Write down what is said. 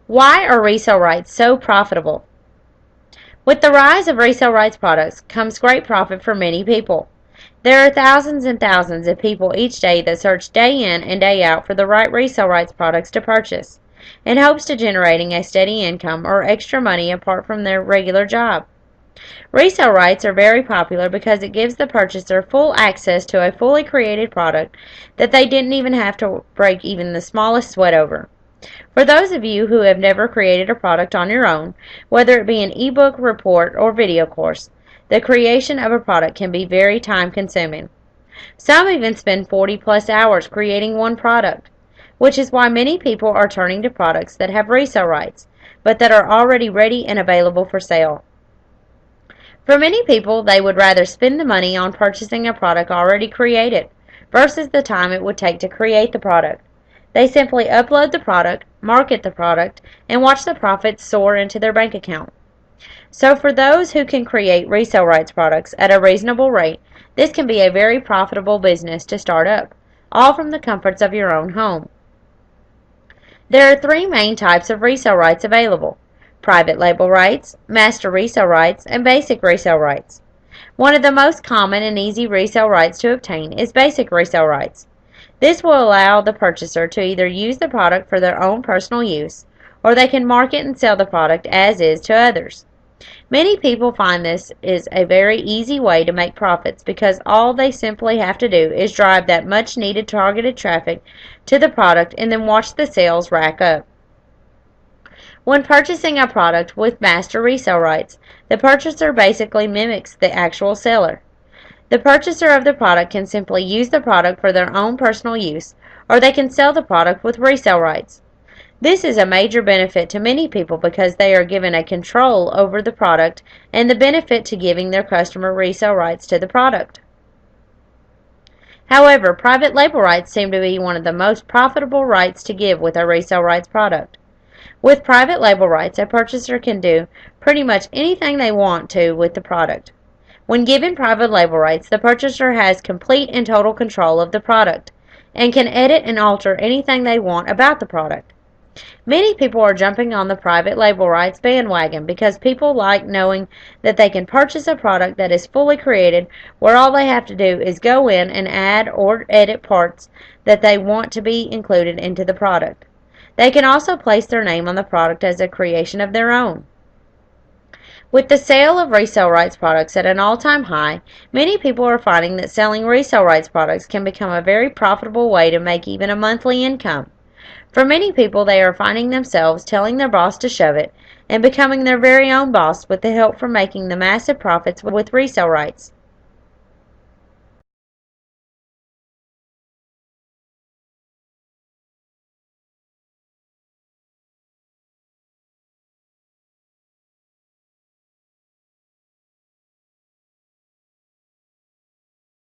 Why are resale rights so profitable? With the rise of resale rights products comes great profit for many people. There are thousands and thousands of people each day that search day in and day out for the right resale rights products to purchase, in hopes to generating a steady income or extra money apart from their regular job. Resale rights are very popular because it gives the purchaser full access to a fully created product that they didn't even have to break even the smallest sweat over. For those of you who have never created a product on your own, whether it be an ebook, report, or video course, the creation of a product can be very time consuming. Some even spend 40 plus hours creating one product, which is why many people are turning to products that have resale rights, but that are already ready and available for sale. For many people, they would rather spend the money on purchasing a product already created versus the time it would take to create the product. They simply upload the product, market the product, and watch the profits soar into their bank account. So for those who can create resale rights products at a reasonable rate, this can be a very profitable business to start up, all from the comforts of your own home. There are three main types of resale rights available: private label rights, master resale rights, and basic resale rights. One of the most common and easy resale rights to obtain is basic resale rights. This will allow the purchaser to either use the product for their own personal use, or they can market and sell the product as is to others. Many people find this is a very easy way to make profits because all they simply have to do is drive that much needed targeted traffic to the product and then watch the sales rack up. When purchasing a product with master resale rights, the purchaser basically mimics the actual seller. The purchaser of the product can simply use the product for their own personal use, or they can sell the product with resale rights. This is a major benefit to many people because they are given a control over the product and the benefit to giving their customer resale rights to the product. However, private label rights seem to be one of the most profitable rights to give with a resale rights product. With private label rights, a purchaser can do pretty much anything they want to with the product. When given private label rights, the purchaser has complete and total control of the product and can edit and alter anything they want about the product. Many people are jumping on the private label rights bandwagon because people like knowing that they can purchase a product that is fully created where all they have to do is go in and add or edit parts that they want to be included into the product. They can also place their name on the product as a creation of their own. With the sale of resale rights products at an all-time high, many people are finding that selling resale rights products can become a very profitable way to make even a monthly income. For many people, they are finding themselves telling their boss to shove it and becoming their very own boss with the help from making the massive profits with resale rights.